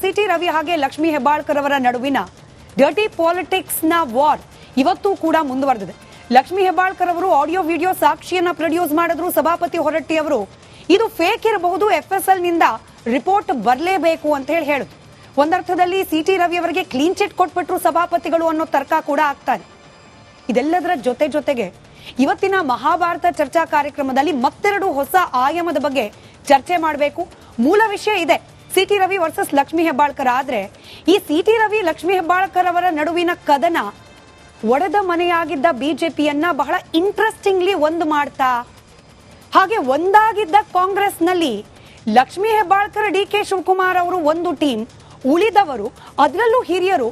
City Ravi ಹಾಗೆ ಲಕ್ಷ್ಮೀ ಹೆಬ್ಬಾಳ್ಕರ್ ಅವರ ನಡುವಿನ ಡರ್ಟಿ ಪಾಲಿಟಿಕ್ಸ್ ನ ವಾರ್ ಇವತ್ತು ಕೂಡ ಮುಂದುವರೆದಿದೆ. ಲಕ್ಷ್ಮೀ ಹೆಬ್ಬಾಳ್ಕರ್ ಅವರು ಆಡಿಯೋ ವಿಡಿಯೋ ಸಾಕ್ಷಿಯನ್ನ ಪ್ರೊಡ್ಯೂಸ್ ಮಾಡಿದ್ರು. ಸಭಾಪತಿ ಹೊರಟ್ಟಿ ಅವರು ಇದು ಫೇಕ್ ಇರಬಹುದು, FSL ನಿಂದ ರಿಪೋರ್ಟ್ ಬರಲೇಬೇಕು ಅಂತ ಹೇಳಿದ್ರು. ಒಂದರ್ಥದಲ್ಲಿ ಸಿಟಿ ರವಿ ಅವರಿಗೆ ಕ್ಲೀನ್ ಚಿಟ್ ಕೊಟ್ಬಿಟ್ರು ಸಭಾಪತಿಗಳು ಅನ್ನೋ ತರ್ಕ ಕೂಡ ಆಗ್ತಾ ಇದೆ. ಇದೆಲ್ಲದರ ಜೊತೆಗೆ ಇವತ್ತಿನ ಮಹಾಭಾರತ ಚರ್ಚಾ ಕಾರ್ಯಕ್ರಮದಲ್ಲಿ ಮತ್ತೆರಡು ಹೊಸ ಆಯಾಮದ ಬಗ್ಗೆ ಚರ್ಚೆ ಮಾಡಬೇಕು. ಮೂಲ ವಿಷಯ ಇದೆ, ಸಿಟಿ ರವಿ ವರ್ಸಸ್ ಲಕ್ಷ್ಮೀ ಹೆಬ್ಬಾಳ್ಕರ್. ಆದ್ರೆ ಈ ಸಿಟಿ ರವಿ ಲಕ್ಷ್ಮೀ ಹೆಬ್ಬಾಳ್ಕರ್ ಅವರ ನಡುವಿನ ಕದನ ಒಡೆದ ಮನೆಯಾಗಿದ್ದ ಬಿಜೆಪಿಯನ್ನ ಬಹಳ ಇಂಟ್ರೆಸ್ಟಿಂಗ್ಲಿ ಒಂದು ಮಾಡ್ತಾ, ಹಾಗೆ ಒಂದಾಗಿದ್ದ ಕಾಂಗ್ರೆಸ್ನಲ್ಲಿ ಲಕ್ಷ್ಮೀ ಹೆಬ್ಬಾಳ್ಕರ್, DK ಶಿವಕುಮಾರ್ ಅವರು ಒಂದು ಟೀಮ್, ಉಳಿದವರು ಅದರಲ್ಲೂ ಹಿರಿಯರು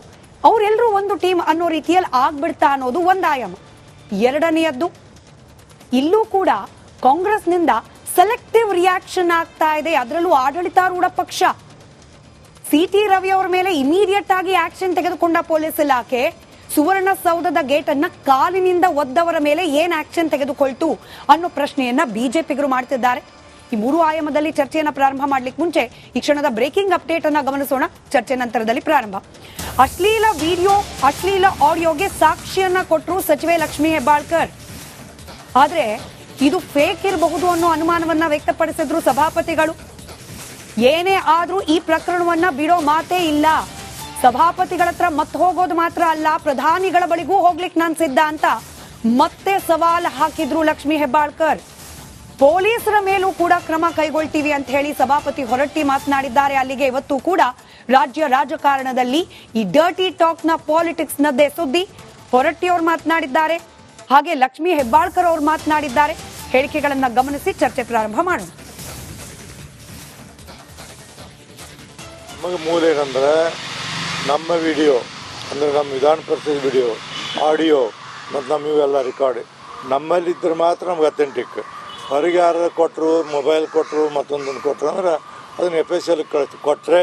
ಅವರೆಲ್ಲರೂ ಒಂದು ಟೀಮ್ ಅನ್ನೋ ರೀತಿಯಲ್ಲಿ ಆಗ್ಬಿಡ್ತಾ ಅನ್ನೋದು ಒಂದು ಆಯಾಮ. ಎರಡನೆಯದ್ದು, ಇಲ್ಲೂ ಕೂಡ ಕಾಂಗ್ರೆಸ್ನಿಂದ ಸೆಲೆಕ್ಟಿವ್ ರಿಯಾಕ್ಷನ್ ಆಗ್ತಾ ಇದೆ. ಅದರಲ್ಲೂ ಆಡಳಿತಾರೂಢ ಪಕ್ಷ ಸಿಟಿ ರವಿ ಅವರ ಮೇಲೆ ಇಮಿಡಿಯೇಟ್ ಆಗಿ ಆಕ್ಷನ್ ತೆಗೆದುಕೊಂಡ ಪೊಲೀಸ್ ಇಲಾಖೆ ಸುವರ್ಣಸೌಧದ ಗೇಟ್ ಅನ್ನ ಕಾಲಿನಿಂದ ಒದ್ದವರ ಮೇಲೆ ಏನ್ ಆಕ್ಷನ್ ತೆಗೆದುಕೊಳ್ತು ಅನ್ನೋ ಪ್ರಶ್ನೆಯನ್ನ ಬಿಜೆಪಿಗರು ಮಾಡ್ತಿದ್ದಾರೆ. ಈ ಮೂರು ಆಯಾಮದಲ್ಲಿ ಚರ್ಚೆಯನ್ನ ಪ್ರಾರಂಭ ಮಾಡ್ಲಿಕ್ಕೆ ಮುಂಚೆ ಈ ಕ್ಷಣದ ಬ್ರೇಕಿಂಗ್ ಅಪ್ಡೇಟ್ ಅನ್ನ ಗಮನಿಸೋಣ. ಚರ್ಚೆ ನಂತರದಲ್ಲಿ ಪ್ರಾರಂಭ. ಅಶ್ಲೀಲ ವಿಡಿಯೋ, ಅಶ್ಲೀಲ ಆಡಿಯೋಗೆ ಸಾಕ್ಷಿಯನ್ನ ಕೊಟ್ಟರು ಸಚಿವೆ ಲಕ್ಷ್ಮೀ ಹೆಬ್ಬಾಳ್ಕರ್. ಆದ್ರೆ ಇದು ಫೇಕ್ ಇರಬಹುದು ಅನ್ನೋ ಅನುಮಾನವನ್ನ ವ್ಯಕ್ತಪಡಿಸಿದ್ರು ಸಭಾಪತಿಗಳು. ಏನೇ ಆದ್ರೂ ಈ ಪ್ರಕರಣವನ್ನ ಬಿಡೋ ಮಾತೇ ಇಲ್ಲ. ಸಭಾಪತಿಗಳ ಹತ್ರ ಮತ್ತೆ ಹೋಗೋದು ಮಾತ್ರ ಅಲ್ಲ, ಪ್ರಧಾನಿಗಳ ಬಳಿಗೂ ಹೋಗ್ಲಿಕ್ಕೆ ನಾನು ಸಿದ್ಧ ಅಂತ ಮತ್ತೆ ಸವಾಲ್ ಹಾಕಿದ್ರು ಲಕ್ಷ್ಮೀ ಹೆಬ್ಬಾಳ್ಕರ್. ಪೊಲೀಸರ ಮೇಲೂ ಕೂಡ ಕ್ರಮ ಕೈಗೊಳ್ತೀವಿ ಅಂತ ಹೇಳಿ ಸಭಾಪತಿ ಹೊರಟ್ಟಿ ಮಾತನಾಡಿದ್ದಾರೆ. ಅಲ್ಲಿಗೆ ಇವತ್ತು ಕೂಡ ರಾಜ್ಯ ರಾಜಕಾರಣದಲ್ಲಿ ಈ ಡರ್ಟಿ ಟಾಕ್ ನ ಪಾಲಿಟಿಕ್ಸ್ ನದ್ದೇ ಸುದ್ದಿ. ಹೊರಟ್ಟಿ ಅವರು ಮಾತನಾಡಿದ್ದಾರೆ, ಹಾಗೆ ಲಕ್ಷ್ಮೀ ಹೆಬ್ಬಾಳ್ಕರ್ ಅವರು ಮಾತನಾಡಿದ್ದಾರೆ. ಹೇಳಿಕೆಗಳನ್ನ ಗಮನಿಸಿ ಚರ್ಚೆ ಪ್ರಾರಂಭ ಮಾಡೋಣ. ನಮಗೆ ಮೂಲ ಏನಂದ್ರೆ ನಮ್ಮ ವಿಡಿಯೋ ಅಂದರೆ ನಮ್ಮ ವಿಧಾನ ಪರಿಷತ್ ವಿಡಿಯೋ, ಆಡಿಯೋ ಮತ್ತು ನಮ್ಮ ಇವೆಲ್ಲ ರೆಕಾರ್ಡ್ ನಮ್ಮಲ್ಲಿದ್ದರೆ ಮಾತ್ರ ನಮ್ಗೆ ಅಥೆಂಟಿಕ್. ಹೊರಗೆ ಯಾರು ಕೊಟ್ಟರು, ಮೊಬೈಲ್ ಕೊಟ್ಟರು, ಮತ್ತೊಂದನ್ನು ಕೊಟ್ಟರು ಅಂದ್ರೆ ಅದನ್ನು FSL ಕೊಟ್ಟರೆ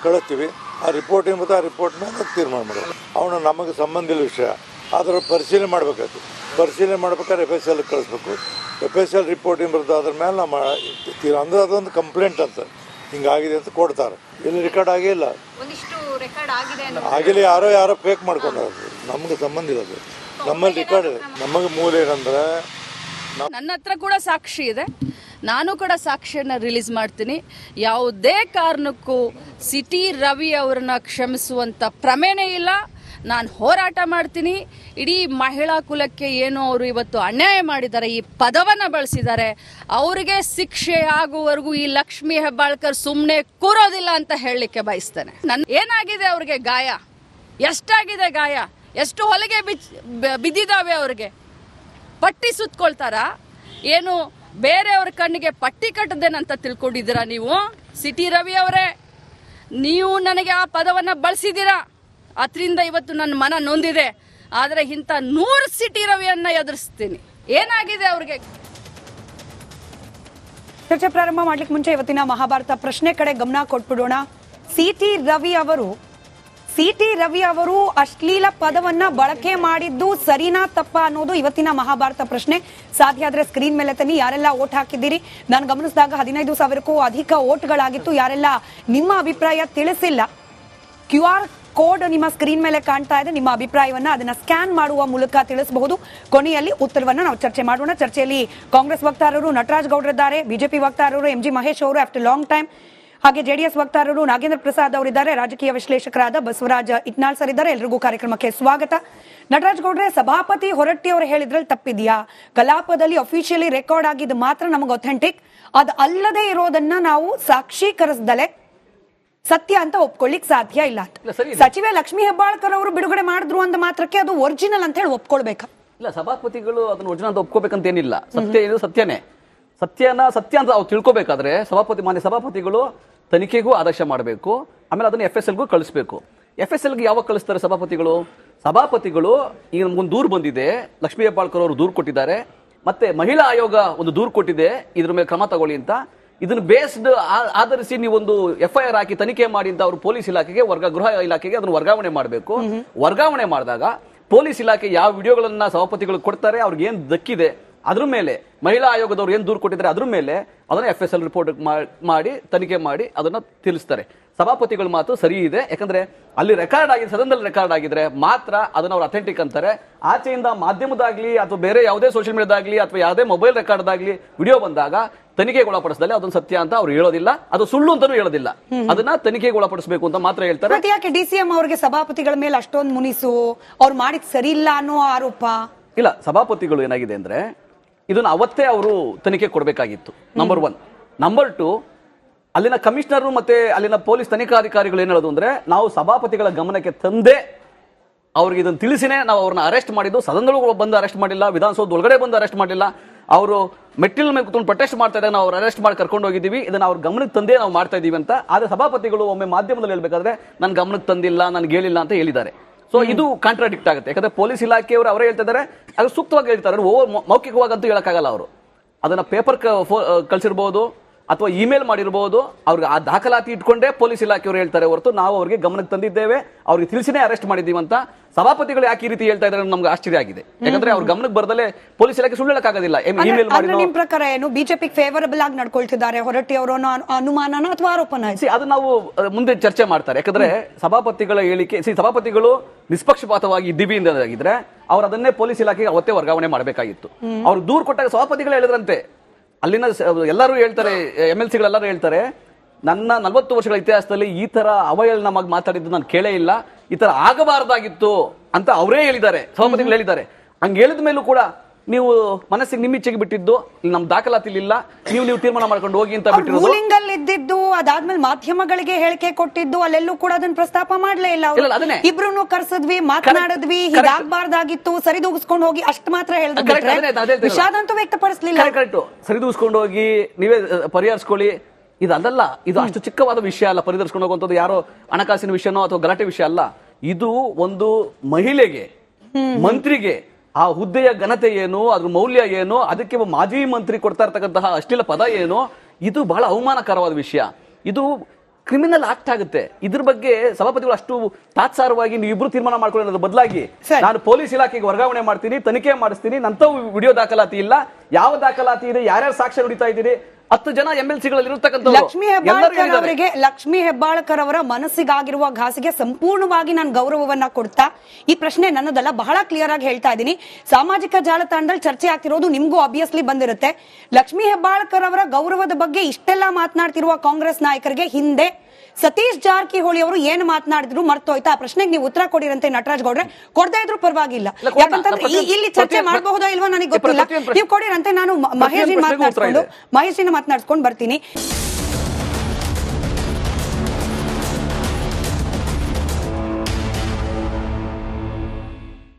ಕಳಿಸ್ತೀವಿ. ಆ ರಿಪೋರ್ಟಿಂಗ್ ಮತ್ತು ಆ ರಿಪೋರ್ಟ್ ಮೇಲೆ ತೀರ್ಮಾನ ಮಾಡೋದು. ಅವನು ನಮಗೆ ಸಂಬಂಧ ಇಲ್ಲ ವಿಷಯ, ಅದರ ಪರಿಶೀಲನೆ ಮಾಡಬೇಕಾಯ್ತು. ಪರಿಶೀಲನೆ ಮಾಡ್ಬೇಕಾದ್ರೆ FSL ಕಳಿಸ್ಬೇಕು. FSL ರಿಪೋರ್ಟಿಂಗ್ ಬರ್ತದೆ, ಅದ್ರ ಮೇಲೆ ನಮ್ಮ ಅಂದರೆ ಅದೊಂದು ಕಂಪ್ಲೇಂಟ್ ಅಂತ ಹಿಂಗಾಗಿದೆ ಅಂತ ಕೊಡ್ತಾರೆ. ಇಲ್ಲಿ ರೆಕಾರ್ಡ್ ಆಗಿಲ್ಲ, ಆಗಿಲ್ಲ, ಯಾರೋ ಫೇಕ್ ಮಾಡ್ಕೊಂಡಾರ. ನಮ್ಗೆ ಸಂಬಂಧ ಇಲ್ಲ ಅದು, ನಮ್ಮಲ್ಲಿ ರೆಕಾರ್ಡ್ ಇದೆ. ನಮಗೆ ಮೂಲ ಏನಂದ್ರೆ ನನ್ನ ಹತ್ರ ಕೂಡ ಸಾಕ್ಷಿ ಇದೆ, ನಾನು ಕೂಡ ಸಾಕ್ಷಿಯನ್ನು ರಿಲೀಸ್ ಮಾಡ್ತೀನಿ. ಯಾವುದೇ ಕಾರಣಕ್ಕೂ ಸಿಟಿ ರವಿ ಅವರನ್ನ ಕ್ಷಮಿಸುವಂತ ಪ್ರಮೇಯನೇ ಇಲ್ಲ. ನಾನು ಹೋರಾಟ ಮಾಡ್ತೀನಿ. ಇಡೀ ಮಹಿಳಾ ಕುಲಕ್ಕೆ ಏನು ಅವರು ಇವತ್ತು ಅನ್ಯಾಯ ಮಾಡಿದ್ದಾರೆ, ಈ ಪದವನ್ನು ಬಳಸಿದ್ದಾರೆ, ಅವರಿಗೆ ಶಿಕ್ಷೆ ಆಗುವವರೆಗೂ ಈ ಲಕ್ಷ್ಮೀ ಹೆಬ್ಬಾಳ್ಕರ್ ಸುಮ್ಮನೆ ಕೂರೋದಿಲ್ಲ ಅಂತ ಹೇಳಲಿಕ್ಕೆ ಬಯಸ್ತೇನೆ. ಏನಾಗಿದೆ ಅವ್ರಿಗೆ ಗಾಯ, ಎಷ್ಟಾಗಿದೆ ಗಾಯ, ಎಷ್ಟು ಹೊಲಿಗೆ ಬಿದ್ದಿದ್ದಾವೆ ಅವ್ರಿಗೆ? ಪಟ್ಟಿ ಸುತ್ಕೊಳ್ತಾರ ಏನು? ಬೇರೆಯವ್ರ ಕಣ್ಣಿಗೆ ಪಟ್ಟಿ ಕಟ್ಟದೇನಂತ ತಿಳ್ಕೊಂಡಿದ್ದೀರಾ ನೀವು? ಸಿಟಿ ರವಿ ಅವರೇ, ನೀವು ನನಗೆ ಆ ಪದವನ್ನು ಬಳಸಿದ್ದೀರಾ, ಅದರಿಂದ ಇವತ್ತು ನನ್ನ ಮನ ನೊಂದಿದೆ. ಆದರೆ ಇಂಥ 100 ಸಿಟಿ ರವಿಯನ್ನ ಎದುರಿಸ್ತೀನಿ. ಏನಾಗಿದೆ ಅವ್ರಿಗೆ? ಚರ್ಚೆ ಪ್ರಾರಂಭ ಮಾಡ್ಲಿಕ್ಕೆ ಮುಂಚೆ ಇವತ್ತಿನ ಮಹಾಭಾರತ ಪ್ರಶ್ನೆ ಕಡೆ ಗಮನ ಕೊಟ್ಬಿಡೋಣ. ಸಿಟಿ ರವಿ ಅವರು ಅಶ್ಲೀಲ ಪದವನ್ನ ಬಳಕೆ ಮಾಡಿದ್ದು ಸರಿನಾ ತಪ್ಪ ಅನ್ನೋದು ಇವತ್ತಿನ ಮಹಾಭಾರತ ಪ್ರಶ್ನೆ. ಸಾಧ್ಯ ಆದ್ರೆ ಸ್ಕ್ರೀನ್ ಮೇಲೆ ತನ್ನಿ. ಯಾರೆಲ್ಲ ಓಟ್ ಹಾಕಿದ್ದೀರಿ? ನಾನು ಗಮನಿಸಿದಾಗ 15,000ಕ್ಕೂ ಅಧಿಕ ಓಟ್ಗಳಾಗಿತ್ತು. ಯಾರೆಲ್ಲ ನಿಮ್ಮ ಅಭಿಪ್ರಾಯ ತಿಳಿಸಿಲ್ಲ, QR ಕೋಡ್ ನಿಮ್ಮ ಸ್ಕ್ರೀನ್ ಮೇಲೆ ಕಾಣ್ತಾ ಇದೆ. ನಿಮ್ಮ ಅಭಿಪ್ರಾಯವನ್ನ ಅದನ್ನ ಸ್ಕ್ಯಾನ್ ಮಾಡುವ ಮೂಲಕ ತಿಳಿಸಬಹುದು. ಕೊನೆಯಲ್ಲಿ ಉತ್ತರವನ್ನ ನಾವು ಚರ್ಚೆ ಮಾಡೋಣ. ಚರ್ಚೆಯಲ್ಲಿ ಕಾಂಗ್ರೆಸ್ ವಕ್ತಾರರು ನಟರಾಜ್ ಗೌಡ್ರಿದ್ದಾರೆ, ಬಿಜೆಪಿ ವಕ್ತಾರರು MG ಮಹೇಶ್ ಅವರು ಆಫ್ಟರ್ ಲಾಂಗ್ ಟೈಮ್, ಹಾಗೆ JDS ವಕ್ತಾರರು ನಾಗೇಂದ್ರ ಪ್ರಸಾದ್ ಅವರಿದ್ದಾರೆ, ರಾಜಕೀಯ ವಿಶ್ಲೇಷಕರಾದ ಬಸವರಾಜ್ ಇಟ್ನಾಳ್ ಸರ್ ಇದ್ದಾರೆ. ಎಲ್ರಿಗೂ ಕಾರ್ಯಕ್ರಮಕ್ಕೆ ಸ್ವಾಗತ. ನಟರಾಜ್ ಗೌಡ್ರೆ, ಸಭಾಪತಿ ಹೊರಟ್ಟಿ ಅವರು ಹೇಳಿದ್ರಲ್ಲಿ ತಪ್ಪಿದೆಯಾ? ಕಲಾಪದಲ್ಲಿ ಅಫಿಷಿಯಲಿ ರೆಕಾರ್ಡ್ ಆಗಿದ್ದು ಮಾತ್ರ ನಮಗೆ ಅಥೆಂಟಿಕ್, ಅದು ಅಲ್ಲದೆ ಇರೋದನ್ನ ನಾವು ಸಾಕ್ಷೀಕರಿಸದಲೆ ಸತ್ಯ ಅಂತ ಒಪ್ಕೊಳ್ಳಿಕ್ ಸಾಧ್ಯ ಇಲ್ಲ ಅಂತ ಸಚಿವೆ ಲಕ್ಷ್ಮೀ ಹೆಬ್ಬಾಳ್ಕರ್ ಅವರು ಬಿಡುಗಡೆ ಮಾಡಿದ್ರು ಅಂದ ಮಾತ್ರಕ್ಕೆ ಅದು ಒರಿಜಿನಲ್ ಅಂತ ಹೇಳಿ ಒಪ್ಕೊಳ್ಬೇಕಾ? ಇಲ್ಲ, ಸಭಾಪತಿಗಳು ಅದನ್ನ ಒರಿಜಿನಲ್ ಅಂತ ಒಪ್ಕೋಬೇಕಂತ ಏನಿಲ್ಲ. ಸತ್ಯ ಇದು ಸತ್ಯನೇ. ಸತ್ಯ ಅಂತ ಅವ್ರು ತಿಳ್ಕೊಬೇಕಾದ್ರೆ ಮಾನ್ಯ ಸಭಾಪತಿಗಳು ತನಿಖೆಗೂ ಆದೇಶ ಮಾಡಬೇಕು. ಆಮೇಲೆ ಅದನ್ನ FSLಗೂ ಕಳಿಸ್ಬೇಕು. FSLಗೆ ಯಾವಾಗ ಕಳಿಸ್ತಾರೆ ಸಭಾಪತಿಗಳು ಈಗ ನಮ್ಗೊಂದು ದೂರು ಬಂದಿದೆ, ಲಕ್ಷ್ಮೀ ಹೆಬ್ಬಾಳ್ಕರ್ ಅವರು ದೂರು ಕೊಟ್ಟಿದ್ದಾರೆ, ಮತ್ತೆ ಮಹಿಳಾ ಆಯೋಗ ಒಂದು ದೂರು ಕೊಟ್ಟಿದೆ, ಇದ್ರ ಮೇಲೆ ಕ್ರಮ ತಗೊಳ್ಳಿ ಅಂತ. ಇದನ್ನು ಬೇಸ್ಡ್ ಆಧರಿಸಿ ನೀವೊಂದು FIR ಹಾಕಿ ತನಿಖೆ ಮಾಡಿ ಅಂತ ಅವರು ಪೊಲೀಸ್ ಇಲಾಖೆಗೆ ಗೃಹ ಇಲಾಖೆಗೆ ಅದನ್ನು ವರ್ಗಾವಣೆ ಮಾಡಬೇಕು. ವರ್ಗಾವಣೆ ಮಾಡಿದಾಗ ಪೊಲೀಸ್ ಇಲಾಖೆ ಯಾವ ವಿಡಿಯೋಗಳನ್ನ ಸಭಾಪತಿಗಳು ಕೊಡ್ತಾರೆ, ಅವ್ರಿಗೆ ಏನ್ ದಕ್ಕಿದೆ ಅದ್ರ ಮೇಲೆ, ಮಹಿಳಾ ಆಯೋಗದವ್ರು ಏನ್ ದೂರು ಕೊಟ್ಟಿದ್ದಾರೆ ಅದ್ರ ಮೇಲೆ ಅದನ್ನ FSL ರಿಪೋರ್ಟ್ ಮಾಡಿ ತನಿಖೆ ಮಾಡಿ ಅದನ್ನ ತಿಳಿಸ್ತಾರೆ. ಸಭಾಪತಿಗಳ ಮಾತು ಸರಿ ಇದೆ. ಯಾಕಂದ್ರೆ ಅಲ್ಲಿ ರೆಕಾರ್ಡ್ ಆಗಿದೆ, ಸದನದಲ್ಲಿ ರೆಕಾರ್ಡ್ ಆಗಿದ್ರೆ ಮಾತ್ರ ಅದನ್ನ ಅವ್ರು ಅಥೆಂಟಿಕ್ ಅಂತಾರೆ. ಆಚೆಯಿಂದ ಮಾಧ್ಯಮದಾಗ್ಲಿ ಅಥವಾ ಬೇರೆ ಯಾವುದೇ ಸೋಷಿಯಲ್ ಮೀಡಿಯಾದಾಗ್ಲಿ ಅಥವಾ ಯಾವುದೇ ಮೊಬೈಲ್ ರೆಕಾರ್ಡ್ದಾಗ್ಲಿ ವಿಡಿಯೋ ಬಂದಾಗ ತನಿಖೆಗೆ ಒಳಪಡಿಸಿದಲ್ಲಿ ಅದೊಂದು ಸತ್ಯ ಅಂತ ಅವ್ರು ಹೇಳೋದಿಲ್ಲ, ಅದು ಸುಳ್ಳು ಅಂತಾನೂ ಹೇಳೋದಿಲ್ಲ. ಅದನ್ನ ತನಿಖೆಗೆ ಒಳಪಡಿಸಬೇಕು ಅಂತ ಮಾತ್ರ ಹೇಳ್ತಾರೆ. ಮತ್ತೆ ಯಾಕೆ ಡಿಸಿಎಂ ಅವರಿಗೆ ಸಭಾಪತಿಗಳ ಮೇಲೆ ಅಷ್ಟೊಂದು ಮುನಿಸು, ಅವ್ರು ಮಾಡಿದ್ ಸರಿ ಇಲ್ಲ ಅನ್ನೋ ಆರೋಪ? ಇಲ್ಲ, ಸಭಾಪತಿಗಳು ಏನಾಗಿದೆ ಅಂದ್ರೆ ಇದನ್ನ ಅವತ್ತೇ ಅವರು ತನಿಖೆ ಕೊಡಬೇಕಾಗಿತ್ತು, ನಂಬರ್ 1. ನಂಬರ್ 2, ಅಲ್ಲಿನ ಕಮಿಷನರ್ ಮತ್ತೆ ಅಲ್ಲಿನ ಪೊಲೀಸ್ ತನಿಖಾಧಿಕಾರಿಗಳು ಏನ್ ಹೇಳೋದು ಅಂದ್ರೆ, ನಾವು ಸಭಾಪತಿಗಳ ಗಮನಕ್ಕೆ ತಂದೆ ಅವ್ರಿಗೆ ಇದನ್ನು ತಿಳಿಸಿನೇ ನಾವು ಅವ್ರನ್ನ ಅರೆಸ್ಟ್ ಮಾಡಿದ್ದು. ಸದನದೊಳಗೆ ಬಂದು ಅರೆಸ್ಟ್ ಮಾಡಿಲ್ಲ, ವಿಧಾನಸೌಧ ಒಳಗಡೆ ಬಂದು ಅರೆಸ್ಟ್ ಮಾಡಿಲ್ಲ. ಅವರು ಮೆಟ್ಟಿಲ್ ಮೇಲೆ ಕೂತ್ಕೊಂಡು ಪ್ರೊಟೆಸ್ಟ್ ಮಾಡ್ತಾ ಇದ್ದಾಗ ನಾವು ಅವ್ರು ಅರೆಸ್ಟ್ ಮಾಡಿ ಕರ್ಕೊಂಡು ಹೋಗಿದ್ದೀವಿ, ಇದನ್ನ ಅವ್ರ ಗಮನಕ್ಕೆ ತಂದೆ ನಾವು ಮಾಡ್ತಾ ಇದೀವಿ ಅಂತ. ಆದ್ರೆ ಸಭಾಪತಿಗಳು ಒಮ್ಮೆ ಮಾಧ್ಯಮದಲ್ಲಿ ಹೇಳ್ಬೇಕಾದ್ರೆ ನನ್ ಗಮನಕ್ಕೆ ತಂದಿಲ್ಲ, ನನ್ಗೆ ಹೇಳಿಲ್ಲ ಅಂತ ಹೇಳಿದ್ದಾರೆ. ಸೊ ಇದು ಕಾಂಟ್ರಾಡಿಕ್ಟ್ ಆಗುತ್ತೆ. ಯಾಕಂದ್ರೆ ಪೊಲೀಸ್ ಇಲಾಖೆಯವರು ಅವರೇ ಹೇಳ್ತಾ ಇದ್ದಾರೆ, ಅದು ಸೂಕ್ತವಾಗಿ ಹೇಳ್ತಾರೆ. ಮೌಖಿಕವಾಗಂತೂ ಹೇಳಕ್ಕಾಗಲ್ಲ. ಅವರು ಅದನ್ನ ಪೇಪರ್ ಕಳಿಸಿರ್ಬೋದು ಅಥವಾ ಇಮೇಲ್ ಮಾಡಿರ್ಬೋದು, ಅವ್ರಿಗೆ ಆ ದಾಖಲಾತಿ ಇಟ್ಕೊಂಡೇ ಪೊಲೀಸ್ ಇಲಾಖೆಯವರು ಹೇಳ್ತಾರೆ ಹೊರತು ನಾವು ಅವ್ರಿಗೆ ಗಮನಕ್ಕೆ ತಂದಿದ್ದೇವೆ, ಅವ್ರಿಗೆ ತಿಳಿಸಿನೇ ಅರೆಸ್ಟ್ ಮಾಡಿದ್ದೀವಿ ಅಂತ. ಸಭಾಪತಿಗಳು ಯಾಕೆ ಈ ರೀತಿ ಹೇಳ್ತಾ ಇದ್ದಾರೆ ನಮ್ಗೆ ಆಶ್ಚರ್ಯ ಆಗಿದೆ. ಯಾಕಂದ್ರೆ ಅವ್ರ ಗಮನಕ್ಕೆ ಬರದಲ್ಲೇ ಪೊಲೀಸ್ ಇಲಾಖೆ ಸುಳ್ಳು ಹೇಳಕ್ಕಾಗೋದಿಲ್ಲ. ಇಮೇಲ್ ಮಾಡಿ ನಿಮ್ ಪ್ರಕಾರ ಏನು ಬಿಜೆಪಿ ಫೇವರಬಲ್ ಆಗಿ ನಡ್ಕೊಳ್ತಿದ್ದಾರೆ ಹೊರಟ್ಟಿ ಅವರು ಅನುಮಾನನ ಅಥವಾ ಆರೋಪನ? ಅದು ನಾವು ಮುಂದೆ ಚರ್ಚೆ ಮಾಡ್ತಾರೆ. ಯಾಕಂದ್ರೆ ಸಭಾಪತಿಗಳ ಹೇಳಿಕೆ, ಸಭಾಪತಿಗಳು ನಿಷ್ಪಕ್ಷಪಾತವಾಗಿ ಇದ್ದೀವಿ ಅಂದಾಗಿದ್ರೆ ಅವ್ರು ಅದನ್ನೇ ಪೊಲೀಸ್ ಇಲಾಖೆಗೆ ಅವತ್ತೇ ವರ್ಗಾವಣೆ ಮಾಡಬೇಕಾಗಿತ್ತು. ಅವ್ರು ದೂರು ಕೊಟ್ಟಾಗ ಸಭಾಪತಿಗಳು ಹೇಳಿದ್ರಂತೆ, ಅಲ್ಲಿನ ಎಲ್ಲರೂ ಹೇಳ್ತಾರೆ, MLC ಗಳೆಲ್ಲರೂ ಹೇಳ್ತಾರೆ, ನನ್ನ 40 ವರ್ಷಗಳ ಇತಿಹಾಸದಲ್ಲಿ ಈ ತರ ಅವಹೇಳನವಾಗಿ ಮಾತಾಡಿದ್ದು ನಾನು ಕೇಳೇ ಇಲ್ಲ, ಈ ತರ ಆಗಬಾರ್ದಾಗಿತ್ತು ಅಂತ ಅವರೇ ಹೇಳಿದ್ದಾರೆ, ಸಭಾಪತಿಗಳು ಹೇಳಿದ್ದಾರೆ. ಹಂಗೆ ಹೇಳಿದ ಮೇಲೂ ಕೂಡ ನೀವು ಮನಸ್ಸಿಗೆ ನಿಮ್ಮಿಚ್ಛೆಗೆ ಬಿಟ್ಟಿದ್ದು, ನಮ್ ದಾಖಲಾತಿಲಿ ಇಲ್ಲ, ನೀವು ತೀರ್ಮಾನ ಮಾಡ್ಕೊಂಡು ಹೋಗಿ ಅಂತ ಬಿಟ್ಟಿರೋದು. ರೂಲಿಂಗ್ ಅಲ್ಲಿ ಇದ್ದಿದ್ದು, ಅದಾದ್ಮೇಲೆ ಮಾಧ್ಯಮಗಳಿಗೆ ಹೇಳಿಕೆ ಕೊಟ್ಟಿದ್ದು, ಅಲ್ಲೆಲ್ಲೂ ಕೂಡ ಅದನ್ನ ಪ್ರಸ್ತಾಪ ಮಾಡ್ಲೇ ಇಲ್ಲ. ಇಬ್ರು ಕರ್ಸಿದ್ವಿ, ಮಾತನಾಡಿದ್ವಿ, ಹೀಗಾಗಬಾರ್ದಾಗಿತ್ತು, ಸರಿದೂಗಿಸ್ಕೊಂಡು ಹೋಗಿ ಅಷ್ಟು ಮಾತ್ರ ಹೇಳಿದ್ರು, ವಿಷಾದಂತೂ ವ್ಯಕ್ತಪಡಿಸಲಿಲ್ಲ. ಕರೆಕ್ಟ್, ಸರಿದೂಗಿಸ್ಕೊಂಡು ಹೋಗಿ ನೀವೇ ಪರಿಹರಿಸ್ಕೊಳ್ಳಿ, ಇದಲ್ಲ. ಇದು ಅಷ್ಟು ಚಿಕ್ಕವಾದ ವಿಷಯ ಅಲ್ಲ. ಪರಿಹರಿಸ್ಕೊಂಡು ಹೋಗುವಂಥದ್ದು ಯಾರೋ ಹಣಕಾಸಿನ ವಿಷಯನೋ ಅಥವಾ ಗಲಾಟೆ ವಿಷಯ ಅಲ್ಲ. ಇದು ಒಂದು ಮಹಿಳೆಗೆ, ಮಂತ್ರಿಗೆ ಆ ಹುದ್ದೆಯ ಘನತೆ ಏನು, ಅದ್ರ ಮೌಲ್ಯ ಏನು, ಅದಕ್ಕೆ ಮಾಜಿ ಮಂತ್ರಿ ಕೊಡ್ತಾ ಇರ್ತಕ್ಕಂತಹ ಅಶ್ಲೀಲ ಪದ ಏನು, ಇದು ಬಹಳ ಅವಮಾನಕರವಾದ ವಿಷಯ. ಇದು ಕ್ರಿಮಿನಲ್ ಆಕ್ಟ್ ಆಗುತ್ತೆ. ಇದ್ರ ಬಗ್ಗೆ ಸಭಾಪತಿಗಳು ಅಷ್ಟು ತಾತ್ಸಾರವಾಗಿ ನೀವಿಬ್ರು ತೀರ್ಮಾನ ಮಾಡ್ಕೊಳ್ಳೋದ್ರ ಬದಲಾಗಿ ನಾನು ಪೊಲೀಸ್ ಇಲಾಖೆಗೆ ವರ್ಗಾವಣೆ ಮಾಡ್ತೀನಿ, ತನಿಖೆ ಮಾಡಿಸ್ತೀನಿ, ನಂತ ವಿಡಿಯೋ ದಾಖಲಾತಿ ಇಲ್ಲ, ಯಾವ ದಾಖಲಾತಿ ಇದೆ, ಯಾರ್ಯಾರು ಸಾಕ್ಷ್ಯ ನುಡಿತಾ ಇದ್ದೀರಿ, 10 ಜನ MLC ಗಳಲ್ಲಿ ಇರತಕ್ಕಂಥ ಲಕ್ಷ್ಮೀ ಹೆಬ್ಬಾಳ್ಕರ್ ಅವರ ಮನಸ್ಸಿಗಾಗಿರುವ ಘಾಸಿಗೆ ಸಂಪೂರ್ಣವಾಗಿ ನಾನು ಗೌರವವನ್ನ ಕೊಡ್ತಾ, ಈ ಪ್ರಶ್ನೆ ನನ್ನದಲ್ಲ, ಬಹಳ ಕ್ಲಿಯರ್ ಆಗಿ ಹೇಳ್ತಾ ಇದ್ದೀನಿ. ಸಾಮಾಜಿಕ ಜಾಲತಾಣದಲ್ಲಿ ಚರ್ಚೆ ಆಗ್ತಿರೋದು ನಿಮ್ಗೂ ಆಬ್ವಿಯಸ್ಲಿ ಬಂದಿರುತ್ತೆ. ಲಕ್ಷ್ಮೀ ಹೆಬ್ಬಾಳ್ಕರ್ ಅವರ ಗೌರವದ ಬಗ್ಗೆ ಇಷ್ಟೆಲ್ಲ ಮಾತನಾಡ್ತಿರುವ ಕಾಂಗ್ರೆಸ್ ನಾಯಕರಿಗೆ ಹಿಂದೆ ಸತೀಶ್ ಜಾರಕಿಹೊಳಿ ಅವರು ಏನು ಮಾತನಾಡಿದ್ರು ಮರ್ತೋಯ್ತಾ? ಆ ಪ್ರಶ್ನೆಗೆ ನೀವು ಉತ್ತರ ಕೊಡಿರಂತೆ ನಟರಾಜ್ ಗೌಡ್ರೆ. ಕೊಡದೇ ಇದ್ರು ಪರವಾಗಿಲ್ಲ, ಯಾಕಂತಂದ್ರೆ ಇಲ್ಲಿ ಚರ್ಚೆ ಮಾಡಬಹುದಾ ಇಲ್ವಾ ನನಗೆ ಗೊತ್ತಿಲ್ಲ. ನೀವು ಕೊಡಿರಂತೆ, ನಾನು ಮಹೇಶ್ ಮಾತನಾಡ್ಕೊಂಡು ಬರ್ತೀನಿ.